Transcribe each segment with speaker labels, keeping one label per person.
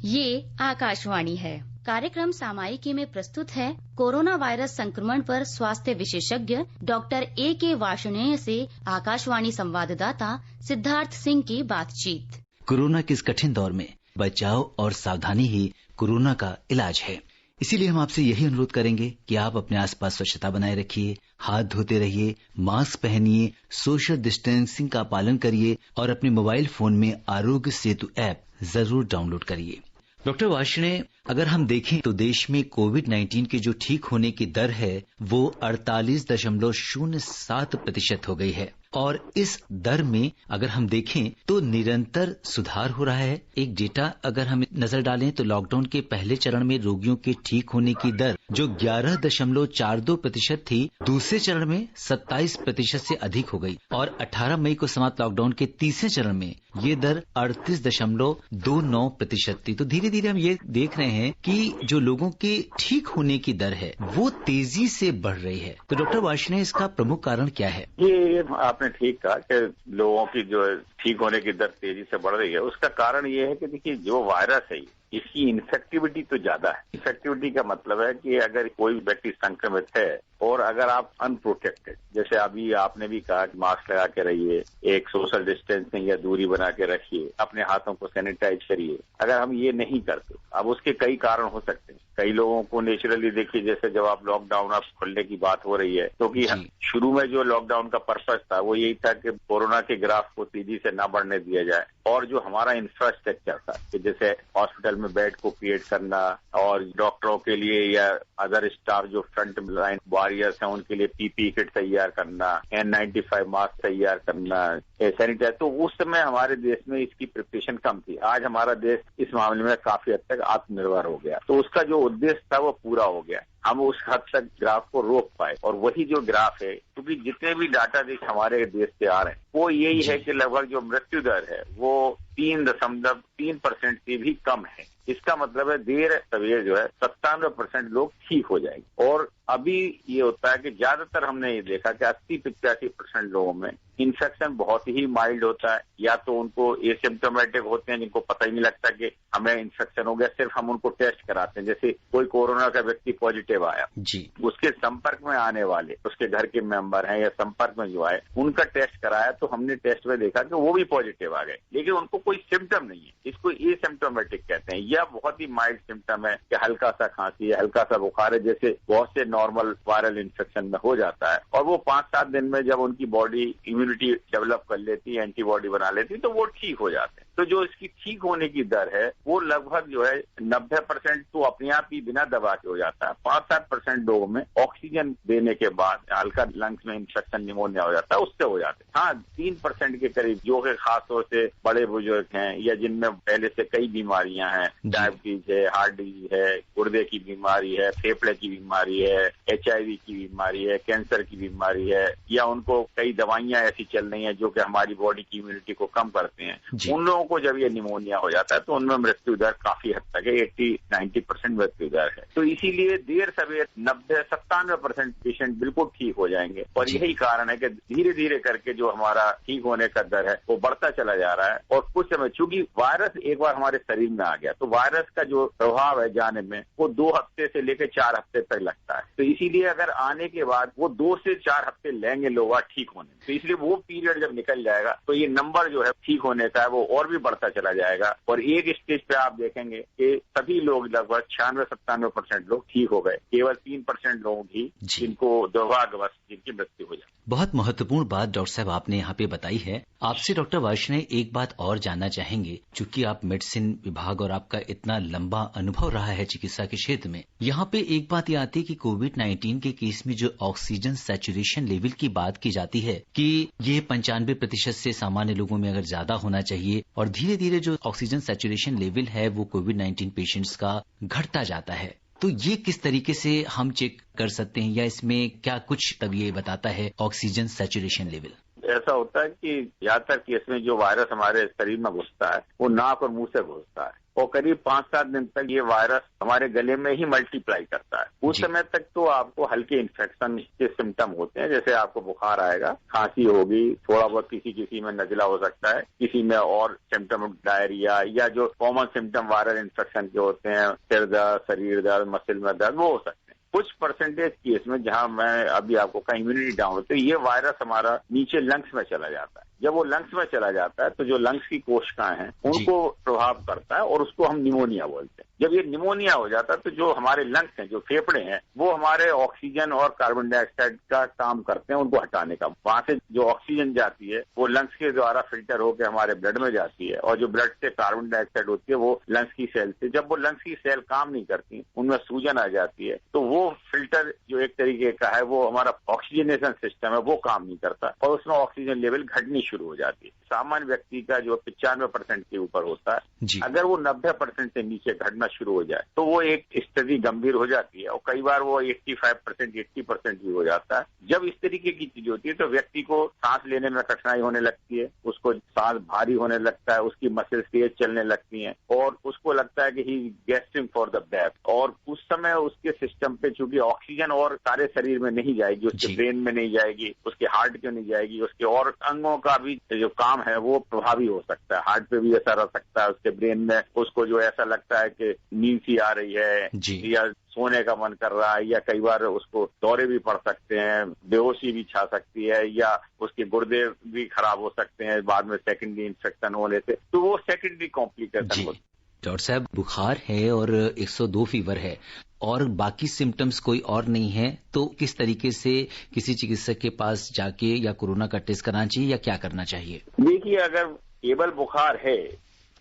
Speaker 1: ये आकाशवाणी है। कार्यक्रम सामायिकी में प्रस्तुत है कोरोना वायरस संक्रमण पर स्वास्थ्य विशेषज्ञ डॉक्टर A.K. वार्ष्णेय से आकाशवाणी संवाददाता सिद्धार्थ सिंह की बातचीत।
Speaker 2: कोरोना के इस कठिन दौर में बचाव और सावधानी ही कोरोना का इलाज है। इसीलिए हम आपसे यही अनुरोध करेंगे कि आप अपने आसपास स्वच्छता बनाए रखिए, हाथ धोते रहिए, मास्क पहनिए, सोशल डिस्टेंसिंग का पालन करिए और अपने मोबाइल फोन में आरोग्य सेतु ऐप जरूर डाउनलोड करिए। डॉक्टर वार्ष्णेय, अगर हम देखें तो देश में कोविड-19 के जो ठीक होने की दर है वो 48.07% हो गई है और इस दर में अगर हम देखें तो निरंतर सुधार हो रहा है। एक डेटा अगर हम नजर डालें तो लॉकडाउन के पहले चरण में रोगियों के ठीक होने की दर जो 11.42% थी, दूसरे चरण में 27% से अधिक हो गई और 18 मई को समाप्त लॉकडाउन के तीसरे चरण में ये दर 38.29% थी। तो धीरे धीरे हम ये देख रहे हैं कि जो लोगों के ठीक होने की दर है वो तेजी से बढ़ रही है। तो डॉक्टर वार्ष्णेय, इसका प्रमुख कारण क्या है?
Speaker 3: ये आपने ठीक कहा कि लोगों की जो ठीक होने की दर तेजी से बढ़ रही है। उसका कारण ये है कि देखिए, जो वायरस है इसकी इन्फेक्टिविटी तो ज्यादा है। इन्फेक्टिविटी का मतलब है कि अगर कोई व्यक्ति संक्रमित है और अगर आप अनप्रोटेक्टेड, जैसे अभी आपने भी कहा कि मास्क लगा के रहिए, एक सोशल डिस्टेंसिंग या दूरी बना के रखिए, अपने हाथों को सैनिटाइज करिए, अगर हम ये नहीं करते, अब उसके कई कारण हो सकते हैं। कई लोगों को नेचुरली देखिए, जैसे जब आप लॉकडाउन आप खोलने की बात हो रही है, क्योंकि शुरू में जो लॉकडाउन का पर्पज था वो यही था कि कोरोना के ग्राफ को तेजी से ना बढ़ने दिया जाए और जो हमारा इंफ्रास्ट्रक्चर था कि जैसे हॉस्पिटल में बेड को क्रिएट करना और डॉक्टरों के लिए या अदर स्टाफ जो फ्रंट लाइन वॉरियर्स हैं उनके लिए पीपी किट तैयार करना, N95 मास्क तैयार करना, सैनिटाइजर, तो उस समय हमारे देश में इसकी प्रिपरेशन कम थी। आज हमारा देश इस मामले में काफी हद तक आत्मनिर्भर हो गया, तो उसका जो उद्देश्य था वो पूरा हो गया। हम उस हद तक ग्राफ को रोक पाए और वही जो ग्राफ है, क्योंकि जितने भी डाटा देश हमारे देश से आ रहे हैं वो यही है कि लगभग जो मृत्यु दर है वो 3.3% से भी कम है। इसका मतलब है देर सवेर जो है 97% लोग ठीक हो जाएंगे। और अभी ये होता है कि ज्यादातर हमने ये देखा कि 80-85% लोगों में इन्फेक्शन बहुत ही माइल्ड होता है, या तो उनको एसिम्प्टोमेटिक होते हैं जिनको पता ही नहीं लगता कि हमें इन्फेक्शन हो गया, सिर्फ हम उनको टेस्ट कराते हैं। जैसे कोई कोरोना का व्यक्ति पॉजिटिव आया जी, उसके संपर्क में आने वाले उसके घर के मेंबर हैं या संपर्क में जो आए उनका टेस्ट कराया तो हमने टेस्ट में देखा कि वो भी पॉजिटिव आ गए, लेकिन उनको कोई सिम्टम नहीं है। इसको एसिम्प्टोमेटिक कहते हैं या बहुत ही माइल्ड सिम्टम है कि हल्का सा खांसी है, हल्का सा बुखार है, जैसे बहुत से नॉर्मल वायरल इन्फेक्शन में हो जाता है। और वो 5-7 दिन में जब उनकी बॉडी इम्यूनिटी डेवलप कर लेती है, एंटीबॉडी बना लेती है, तो वो ठीक हो जाते हैं। तो जो इसकी ठीक होने की दर है वो लगभग जो है 90% तो अपने आप ही बिना दवा के हो जाता है। 5-7% लोगों में ऑक्सीजन देने के बाद हल्का लंग्स में इन्फेक्शन निमोनिया हो जाता है, उससे हो जाते हैं। हाँ, 3% के करीब जो कि खासतौर से बड़े बुजुर्ग हैं या जिनमें पहले से कई बीमारियां हैं, डायबिटीज है, हार्ट डिजीज है, गुर्दे की बीमारी है, फेफड़े की बीमारी है, HIV की बीमारी है, कैंसर की बीमारी है, या उनको कई दवाइयां ऐसी चल रही हैं जो कि हमारी बॉडी की इम्यूनिटी को कम करते हैं, उन लोगों को जब ये निमोनिया हो जाता है तो उनमें मृत्यु दर काफी हद तक है, 80-90% मृत्यु दर है। तो इसीलिए देर सवेर 90-97% पेशेंट बिल्कुल ठीक हो जाएंगे और यही कारण है कि धीरे धीरे करके जो हमारा ठीक होने का दर है वो बढ़ता चला जा रहा है। और कुछ समय चूंकि वायरस एक बार हमारे शरीर में आ गया तो वायरस का जो प्रभाव है जाने में वो 2 हफ्ते से लेकर 4 हफ्ते तक लगता है। तो इसीलिए अगर आने के बाद वो 2 से 4 हफ्ते लेंगे लोग ठीक होने में, तो इसलिए वो पीरियड जब निकल जाएगा तो ये नंबर जो है ठीक होने का है वो और भी बढ़ता चला जाएगा। और एक स्टेज पे आप देखेंगे कि सभी लोग लगभग 96-97% लोग ठीक हो गए, केवल 3% लोग ही जिनको दुर्भाग्यवश जिनकी मृत्यु हो जाए।
Speaker 2: बहुत महत्वपूर्ण बात डॉक्टर साहब आपने यहाँ पे बताई है। आपसे डॉक्टर वार्ष्णेय एक बात और जानना चाहेंगे, चूंकि आप मेडिसिन विभाग और आपका इतना लंबा अनुभव रहा है चिकित्सा के क्षेत्र में, यहाँ पे एक बात ये आती है कि कोविड-19 के केस में जो ऑक्सीजन सैचुरेशन लेवल की बात की जाती है कि ये 95% से सामान्य लोगों में अगर ज्यादा होना चाहिए और धीरे धीरे जो ऑक्सीजन सैचुरेशन लेवल है वो कोविड-19 पेशेंट्स का घटता जाता है। तो ये किस तरीके से हम चेक कर सकते हैं या इसमें क्या कुछ तब ये बताता है ऑक्सीजन सैचुरेशन लेवल?
Speaker 3: ऐसा होता है कि ज्यादातर केस में जो वायरस हमारे शरीर में घुसता है वो नाक और मुंह से घुसता है। और करीब 5-7 दिन तक ये वायरस हमारे गले में ही मल्टीप्लाई करता है। उस समय तक तो आपको हल्के इन्फेक्शन के सिम्टम होते हैं, जैसे आपको बुखार आएगा, खांसी होगी, थोड़ा बहुत किसी में नजला हो सकता है, किसी में और सिम्टम डायरिया या जो कॉमन सिम्टम वायरल इन्फेक्शन के होते हैं, सिर दर्द, शरीर दर्द, मसल में दर्द, वो हो सकते हैं। कुछ परसेंटेज केस में जहां मैं अभी आपको कहा इम्यूनिटी डाउन होती है, ये वायरस हमारा नीचे लंग्स में चला जाता है। जब वो लंग्स में चला जाता है तो जो लंग्स की कोशिकाएं हैं उनको प्रभाव करता है और उसको हम निमोनिया बोलते हैं। जब ये निमोनिया हो जाता है तो जो हमारे लंग्स हैं, जो फेफड़े हैं, वो हमारे ऑक्सीजन और कार्बन डाइऑक्साइड का काम करते हैं उनको हटाने का। वहां से जो ऑक्सीजन जाती है वो लंग्स के द्वारा फिल्टर होकर हमारे ब्लड में जाती है और जो ब्लड से कार्बन डाइऑक्साइड होती है वो लंग्स की सेल से, जब वो लंग्स की सेल काम नहीं करती, उनमें सूजन आ जाती है, तो वो फिल्टर जो एक तरीके का है वो हमारा ऑक्सीजनेशन सिस्टम है वो काम नहीं करता और उसमें ऑक्सीजन लेवल घटनी शुरू हो जाती है। सामान्य व्यक्ति का जो 95% के ऊपर होता है, अगर वो 90% से नीचे घटना शुरू हो जाए तो वो एक स्थिति गंभीर हो जाती है और कई बार वो 85%, 80% भी हो जाता है। जब इस तरीके की चीज होती है तो व्यक्ति को सांस लेने में कठिनाई होने लगती है, उसको सांस भारी होने लगता है, उसकी मसल्स तेज चलने लगती हैं और उसको लगता है कि ही गैस्पिंग फॉर द ब्रेथ। और उस समय उसके सिस्टम पे चूंकि ऑक्सीजन और सारे शरीर में नहीं जाएगी, उसके ब्रेन में नहीं जाएगी, उसके हार्ट के नहीं जाएगी, उसके और अंगों का भी जो काम है वो प्रभावी हो सकता है। हार्ट पे भी असर आ सकता है, उसके ब्रेन में उसको जो ऐसा लगता है कि नींद सी आ रही है या सोने का मन कर रहा है, या कई बार उसको दौरे भी पड़ सकते हैं, बेहोशी भी छा सकती है, या उसके गुर्दे भी खराब हो सकते हैं बाद में सेकेंडरी इन्फेक्शन होने से, तो वो सेकेंडरी कॉम्प्लिकेशन होती है।
Speaker 2: डॉक्टर साहब, बुखार है और 102 फीवर है और बाकी सिम्टम्स कोई और नहीं है, तो किस तरीके से किसी चिकित्सक के पास जाके या कोरोना का टेस्ट कराना चाहिए या क्या करना चाहिए?
Speaker 3: देखिए, अगर केवल बुखार है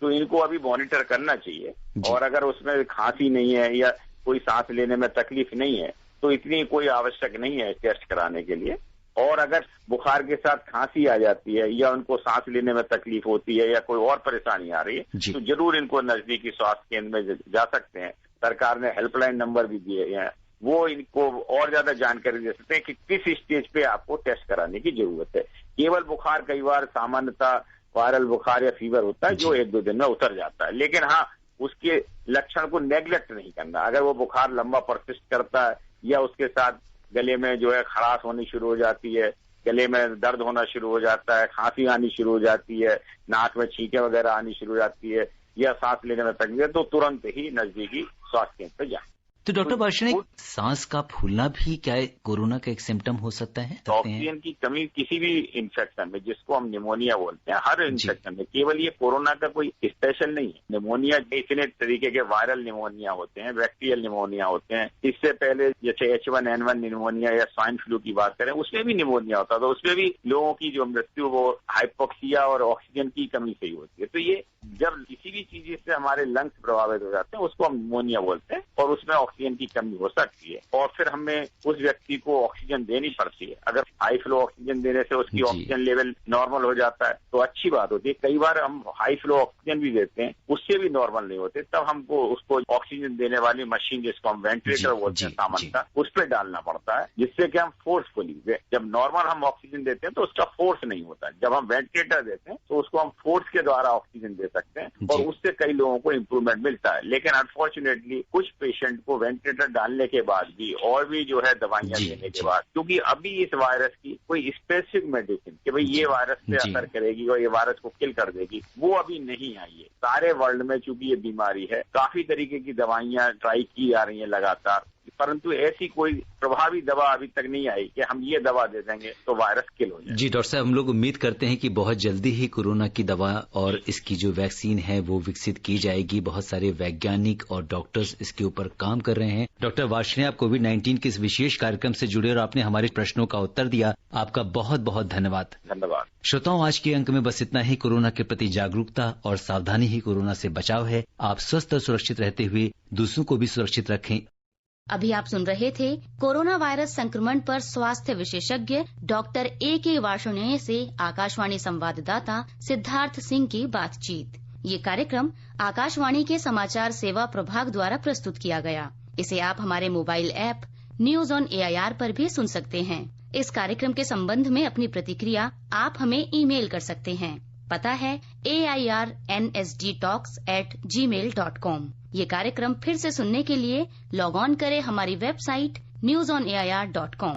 Speaker 3: तो इनको अभी मॉनिटर करना चाहिए और अगर उसमें खांसी नहीं है या कोई सांस लेने में तकलीफ नहीं है तो इतनी कोई आवश्यक नहीं है टेस्ट कराने के लिए। और अगर बुखार के साथ खांसी आ जाती है या उनको सांस लेने में तकलीफ होती है या कोई और परेशानी आ रही है तो जरूर इनको नजदीकी स्वास्थ्य केंद्र में जा सकते हैं। सरकार ने हेल्पलाइन नंबर भी दिए हैं, वो इनको और ज्यादा जानकारी दे सकते हैं कि किस स्टेज पे आपको टेस्ट कराने की जरूरत है। केवल बुखार कई बार सामान्यतः वायरल बुखार या फीवर होता है जो 1-2 दिन में उतर जाता है, लेकिन हाँ उसके लक्षण को नेग्लेक्ट नहीं करना। अगर वो बुखार लंबा परसिस्ट करता है या उसके साथ गले में जो है खराश होनी शुरू हो जाती है, गले में दर्द होना शुरू हो जाता है, खांसी आनी शुरू हो जाती है, नाक में छींकें वगैरह आनी शुरू हो जाती है या सांस लेने में तकलीफ, तो तुरंत ही नजदीकी स्वास्थ्य केंद्र पर जाए।
Speaker 2: तो डॉक्टर वार्ष्णेय, सांस का फूलना भी क्या कोरोना का एक सिम्टम हो सकता है?
Speaker 3: ऑक्सीजन की कमी किसी भी इन्फेक्शन में, जिसको हम निमोनिया बोलते हैं, हर इन्फेक्शन में, केवल ये कोरोना का कोई स्पेशल नहीं है। निमोनिया इतने तरीके के वायरल निमोनिया होते हैं, बैक्टीरियल निमोनिया होते हैं। इससे पहले जैसे H1N1 निमोनिया या स्वाइन फ्लू की बात करें, उसमें भी निमोनिया होता था, उसमें भी लोगों की जो मृत्यु वो हाइपोक्सिया और ऑक्सीजन की कमी से ही होती है। तो ये जब किसी भी चीज से हमारे लंग्स प्रभावित हो जाते हैं उसको हम निमोनिया बोलते हैं और उसमें ऑक्सीजन की कमी हो सकती है और फिर हमें उस व्यक्ति को ऑक्सीजन देनी पड़ती है। अगर हाई फ्लो ऑक्सीजन देने से उसकी ऑक्सीजन लेवल नॉर्मल हो जाता है तो अच्छी बात होती है। कई बार हम हाई फ्लो ऑक्सीजन भी देते हैं, उससे भी नॉर्मल नहीं होते, तब हमको उसको ऑक्सीजन देने वाली मशीन, जिसको हम वेंटिलेटर बोलते हैं सामान्यतः, उस पर डालना पड़ता है, जिससे कि हम फोर्सफुली, जब नॉर्मल हम ऑक्सीजन देते हैं तो उसका फोर्स नहीं होता है, जब हम वेंटिलेटर देते हैं तो उसको हम फोर्स के द्वारा ऑक्सीजन दे सकते हैं और उससे कई लोगों को इम्प्रूवमेंट मिलता है। लेकिन अनफॉर्चुनेटली कुछ पेशेंट को वेंटिलेटर डालने के बाद भी और भी जो है दवाइयां देने के बाद, क्योंकि अभी इस वायरस की कोई स्पेसिफिक मेडिसिन कि भाई ये वायरस पे असर करेगी और ये वायरस को किल कर देगी, वो अभी नहीं आई है। सारे वर्ल्ड में चूंकि ये बीमारी है, काफी तरीके की दवाइयां ट्राई की जा रही हैं लगातार, परंतु ऐसी कोई प्रभावी दवा अभी तक नहीं आई कि हम ये दवा दे देंगे तो वायरस किल हो जाए।
Speaker 2: जी डॉक्टर साहब, हम लोग उम्मीद करते हैं कि बहुत जल्दी ही कोरोना की दवा और इसकी जो वैक्सीन है वो विकसित की जाएगी। बहुत सारे वैज्ञानिक और डॉक्टर्स इसके ऊपर काम कर रहे हैं। डॉक्टर वार्ष्णेय, आप कोविड-19 के इस विशेष कार्यक्रम से जुड़े और आपने हमारे प्रश्नों का उत्तर दिया, आपका बहुत बहुत धन्यवाद।
Speaker 3: धन्यवाद।
Speaker 2: श्रोताओं, आज के अंक में बस इतना ही। कोरोना के प्रति जागरूकता और सावधानी ही कोरोना से बचाव है। आप स्वस्थ और सुरक्षित रहते हुए दूसरों को भी सुरक्षित रखें।
Speaker 1: अभी आप सुन रहे थे कोरोना वायरस संक्रमण पर स्वास्थ्य विशेषज्ञ डॉक्टर A.K. वार्ष्णेय से आकाशवाणी संवाददाता सिद्धार्थ सिंह की बातचीत। ये कार्यक्रम आकाशवाणी के समाचार सेवा प्रभाग द्वारा प्रस्तुत किया गया। इसे आप हमारे mobile app news on AIR पर भी सुन सकते हैं। इस कार्यक्रम के संबंध में अपनी प्रतिक्रिया आप हमें ईमेल कर सकते हैं। पता है AIRNSDtalks@gmail.com। ये कार्यक्रम फिर से सुनने के लिए लॉग ऑन करें हमारी वेबसाइट newsonair.com।